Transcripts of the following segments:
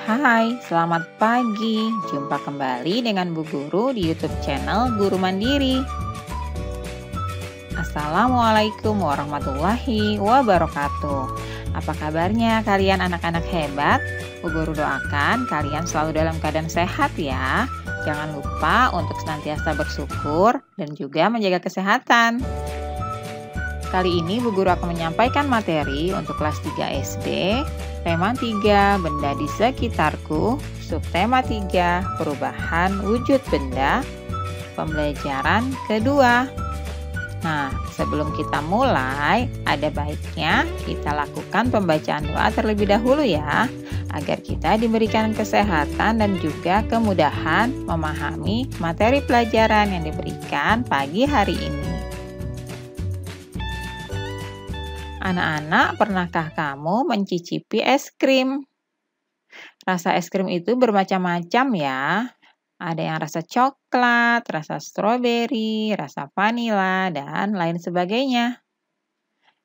Hai, selamat pagi. Jumpa kembali dengan Bu Guru di YouTube channel Guru Mandiri. Assalamualaikum warahmatullahi wabarakatuh. Apa kabarnya kalian anak-anak hebat? Bu Guru doakan kalian selalu dalam keadaan sehat ya. Jangan lupa untuk senantiasa bersyukur dan juga menjaga kesehatan. Kali ini Bu Guru akan menyampaikan materi untuk kelas 3 SD, tema 3, benda di sekitarku, subtema 3, perubahan wujud benda, pembelajaran kedua. Nah, sebelum kita mulai, ada baiknya kita lakukan pembacaan doa terlebih dahulu ya, agar kita diberikan kesehatan dan juga kemudahan memahami materi pelajaran yang diberikan pagi hari ini. Anak-anak, pernahkah kamu mencicipi es krim? Rasa es krim itu bermacam-macam ya. Ada yang rasa coklat, rasa stroberi, rasa vanila, dan lain sebagainya.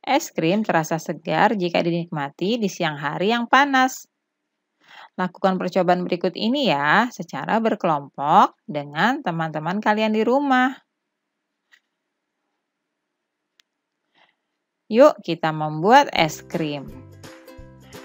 Es krim terasa segar jika dinikmati di siang hari yang panas. Lakukan percobaan berikut ini ya, secara berkelompok dengan teman-teman kalian di rumah. Yuk kita membuat es krim.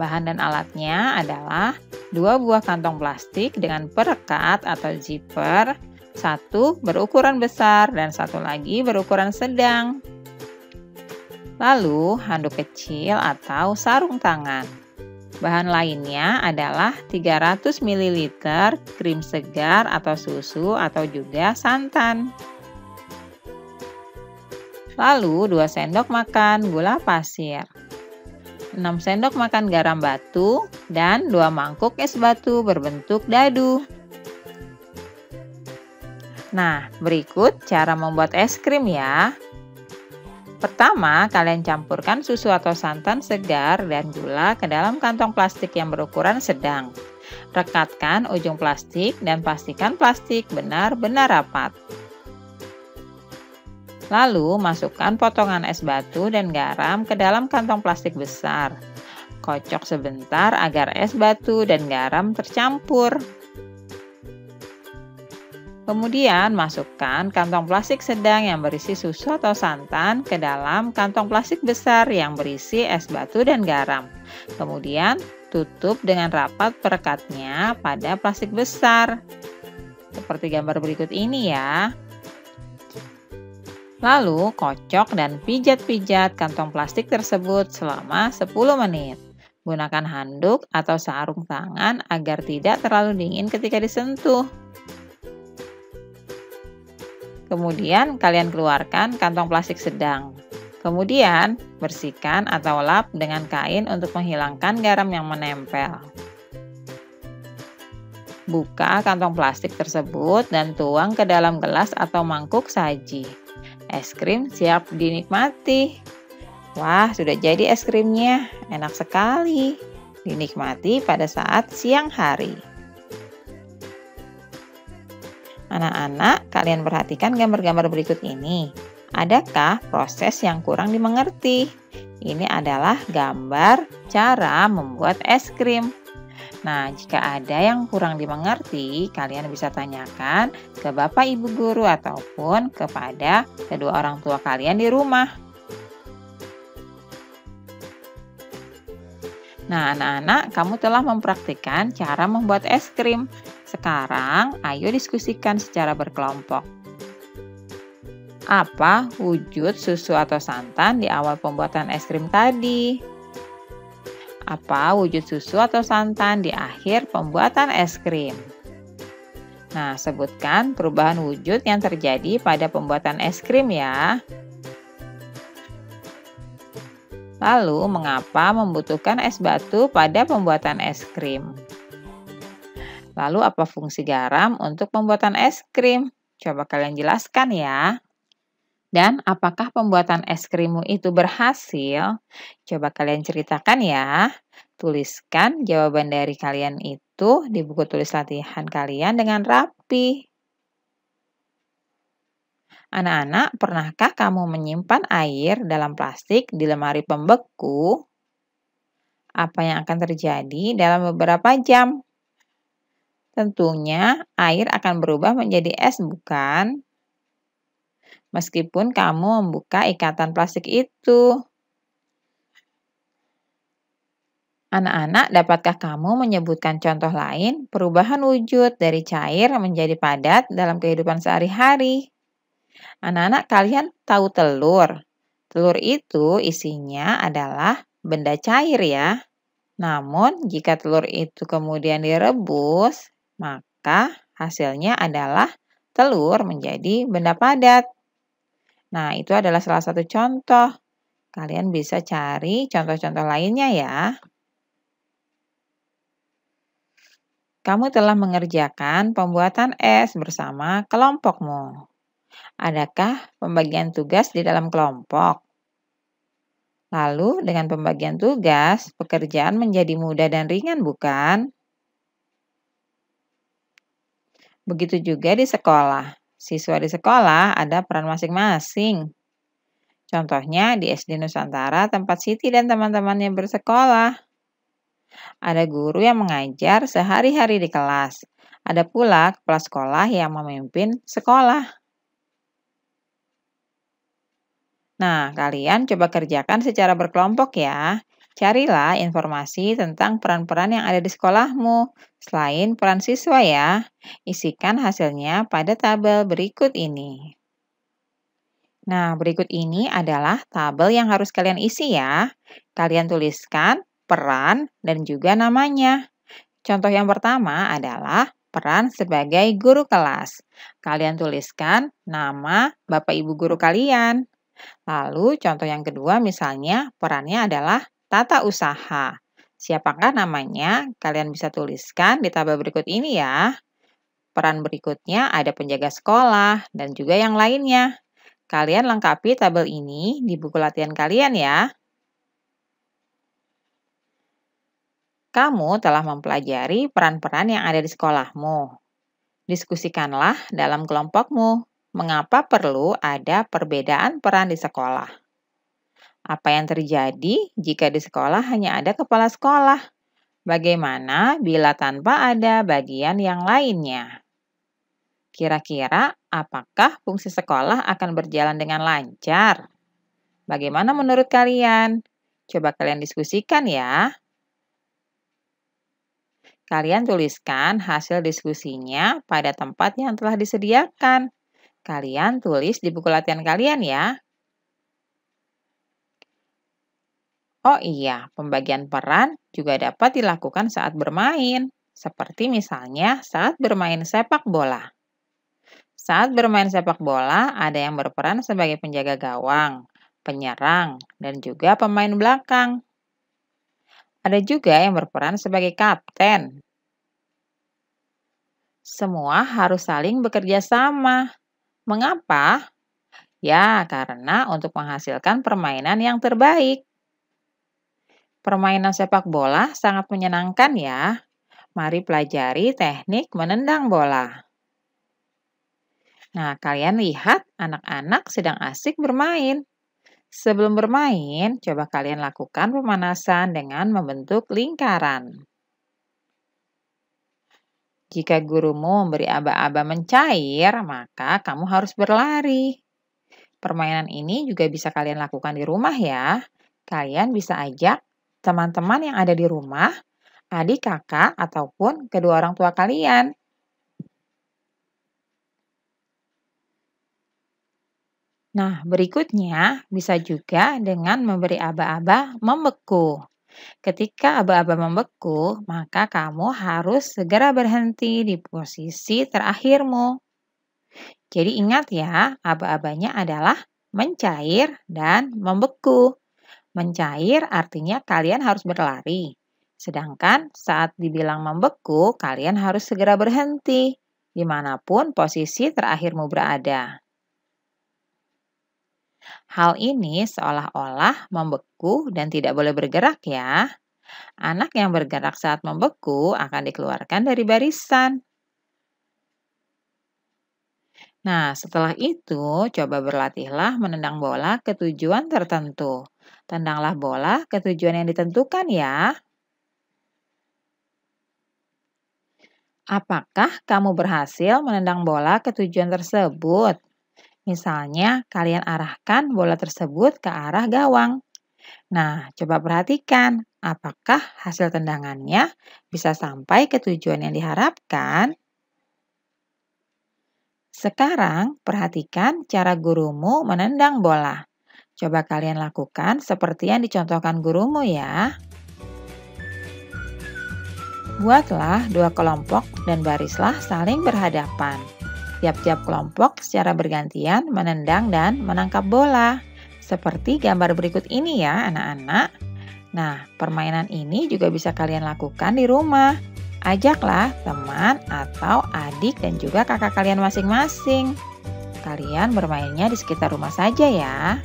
Bahan dan alatnya adalah 2 buah kantong plastik dengan perekat atau zipper, 1 berukuran besar dan 1 lagi berukuran sedang. Lalu handuk kecil atau sarung tangan. Bahan lainnya adalah 300 ml krim segar atau susu atau juga santan. Lalu 2 sendok makan gula pasir, 6 sendok makan garam batu, dan 2 mangkuk es batu berbentuk dadu. Nah, berikut cara membuat es krim ya. Pertama, kalian campurkan susu atau santan segar dan gula ke dalam kantong plastik yang berukuran sedang. Rekatkan ujung plastik dan pastikan plastik benar-benar rapat. Lalu, masukkan potongan es batu dan garam ke dalam kantong plastik besar. Kocok sebentar agar es batu dan garam tercampur. Kemudian, masukkan kantong plastik sedang yang berisi susu atau santan ke dalam kantong plastik besar yang berisi es batu dan garam. Kemudian, tutup dengan rapat perekatnya pada plastik besar. Seperti gambar berikut ini ya. Lalu, kocok dan pijat-pijat kantong plastik tersebut selama 10 menit. Gunakan handuk atau sarung tangan agar tidak terlalu dingin ketika disentuh. Kemudian, kalian keluarkan kantong plastik sedang. Kemudian, bersihkan atau lap dengan kain untuk menghilangkan garam yang menempel. Buka kantong plastik tersebut dan tuang ke dalam gelas atau mangkuk saji. Es krim siap dinikmati. Wah, sudah jadi es krimnya. Enak sekali. Dinikmati pada saat siang hari. Anak-anak, kalian perhatikan gambar-gambar berikut ini. Adakah proses yang kurang dimengerti? Ini adalah gambar cara membuat es krim. Nah, jika ada yang kurang dimengerti, kalian bisa tanyakan ke Bapak Ibu Guru ataupun kepada kedua orang tua kalian di rumah. Nah, anak-anak, kamu telah mempraktikkan cara membuat es krim. Sekarang, ayo diskusikan secara berkelompok. Apa wujud susu atau santan di awal pembuatan es krim tadi? Apa wujud susu atau santan di akhir pembuatan es krim? Nah, sebutkan perubahan wujud yang terjadi pada pembuatan es krim ya. Lalu, mengapa membutuhkan es batu pada pembuatan es krim? Lalu, apa fungsi garam untuk pembuatan es krim? Coba kalian jelaskan ya. Dan apakah pembuatan es krimmu itu berhasil? Coba kalian ceritakan ya. Tuliskan jawaban dari kalian itu di buku tulis latihan kalian dengan rapi. Anak-anak, pernahkah kamu menyimpan air dalam plastik di lemari pembeku? Apa yang akan terjadi dalam beberapa jam? Tentunya air akan berubah menjadi es, bukan? Meskipun kamu membuka ikatan plastik itu. Anak-anak, dapatkah kamu menyebutkan contoh lain perubahan wujud dari cair menjadi padat dalam kehidupan sehari-hari? Anak-anak, kalian tahu telur? Telur itu isinya adalah benda cair ya. Namun, jika telur itu kemudian direbus, maka hasilnya adalah telur menjadi benda padat. Nah, itu adalah salah satu contoh. Kalian bisa cari contoh-contoh lainnya ya. Kamu telah mengerjakan pembuatan es bersama kelompokmu. Adakah pembagian tugas di dalam kelompok? Lalu, dengan pembagian tugas, pekerjaan menjadi mudah dan ringan, bukan? Begitu juga di sekolah. Siswa di sekolah ada peran masing-masing. Contohnya di SD Nusantara tempat Siti dan teman-temannya bersekolah. Ada guru yang mengajar sehari-hari di kelas. Ada pula kepala sekolah yang memimpin sekolah. Nah, kalian coba kerjakan secara berkelompok ya. Carilah informasi tentang peran-peran yang ada di sekolahmu, selain peran siswa ya. Isikan hasilnya pada tabel berikut ini. Nah, berikut ini adalah tabel yang harus kalian isi ya. Kalian tuliskan peran dan juga namanya. Contoh yang pertama adalah peran sebagai guru kelas. Kalian tuliskan nama Bapak Ibu guru kalian. Lalu contoh yang kedua misalnya perannya adalah tata usaha. Siapakah namanya? Kalian bisa tuliskan di tabel berikut ini ya. Peran berikutnya ada penjaga sekolah dan juga yang lainnya. Kalian lengkapi tabel ini di buku latihan kalian ya. Kamu telah mempelajari peran-peran yang ada di sekolahmu. Diskusikanlah dalam kelompokmu mengapa perlu ada perbedaan peran di sekolah. Apa yang terjadi jika di sekolah hanya ada kepala sekolah? Bagaimana bila tanpa ada bagian yang lainnya? Kira-kira apakah fungsi sekolah akan berjalan dengan lancar? Bagaimana menurut kalian? Coba kalian diskusikan ya. Kalian tuliskan hasil diskusinya pada tempat yang telah disediakan. Kalian tulis di buku latihan kalian ya. Oh iya, pembagian peran juga dapat dilakukan saat bermain, seperti misalnya saat bermain sepak bola. Saat bermain sepak bola, ada yang berperan sebagai penjaga gawang, penyerang, dan juga pemain belakang. Ada juga yang berperan sebagai kapten. Semua harus saling bekerja sama. Mengapa? Ya, karena untuk menghasilkan permainan yang terbaik. Permainan sepak bola sangat menyenangkan ya. Mari pelajari teknik menendang bola. Nah, kalian lihat anak-anak sedang asik bermain. Sebelum bermain, coba kalian lakukan pemanasan dengan membentuk lingkaran. Jika gurumu memberi aba-aba mencair, maka kamu harus berlari. Permainan ini juga bisa kalian lakukan di rumah ya. Kalian bisa ajak teman-teman yang ada di rumah, adik, kakak, ataupun kedua orang tua kalian. Nah, berikutnya bisa juga dengan memberi aba-aba membeku. Ketika aba-aba membeku, maka kamu harus segera berhenti di posisi terakhirmu. Jadi ingat ya, aba-abanya adalah mencair dan membeku. Mencair artinya kalian harus berlari. Sedangkan saat dibilang membeku, kalian harus segera berhenti dimanapun posisi terakhirmu berada. Hal ini seolah-olah membeku dan tidak boleh bergerak ya. Anak yang bergerak saat membeku akan dikeluarkan dari barisan. Nah, setelah itu, coba berlatihlah menendang bola ke tujuan tertentu. Tendanglah bola ke tujuan yang ditentukan ya. Apakah kamu berhasil menendang bola ke tujuan tersebut? Misalnya, kalian arahkan bola tersebut ke arah gawang. Nah, coba perhatikan, apakah hasil tendangannya bisa sampai ke tujuan yang diharapkan? Sekarang, perhatikan cara gurumu menendang bola. Coba kalian lakukan seperti yang dicontohkan gurumu ya. Buatlah dua kelompok dan barislah saling berhadapan. Tiap-tiap kelompok secara bergantian menendang dan menangkap bola. Seperti gambar berikut ini ya anak-anak. Nah, permainan ini juga bisa kalian lakukan di rumah. Ajaklah teman atau adik dan juga kakak kalian masing-masing. Kalian bermainnya di sekitar rumah saja ya.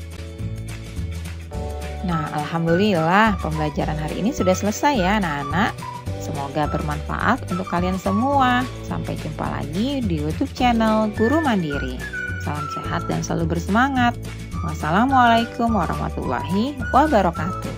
Nah, alhamdulillah pembelajaran hari ini sudah selesai ya anak-anak. Semoga bermanfaat untuk kalian semua. Sampai jumpa lagi di YouTube channel Guru Mandiri. Salam sehat dan selalu bersemangat. Wassalamualaikum warahmatullahi wabarakatuh.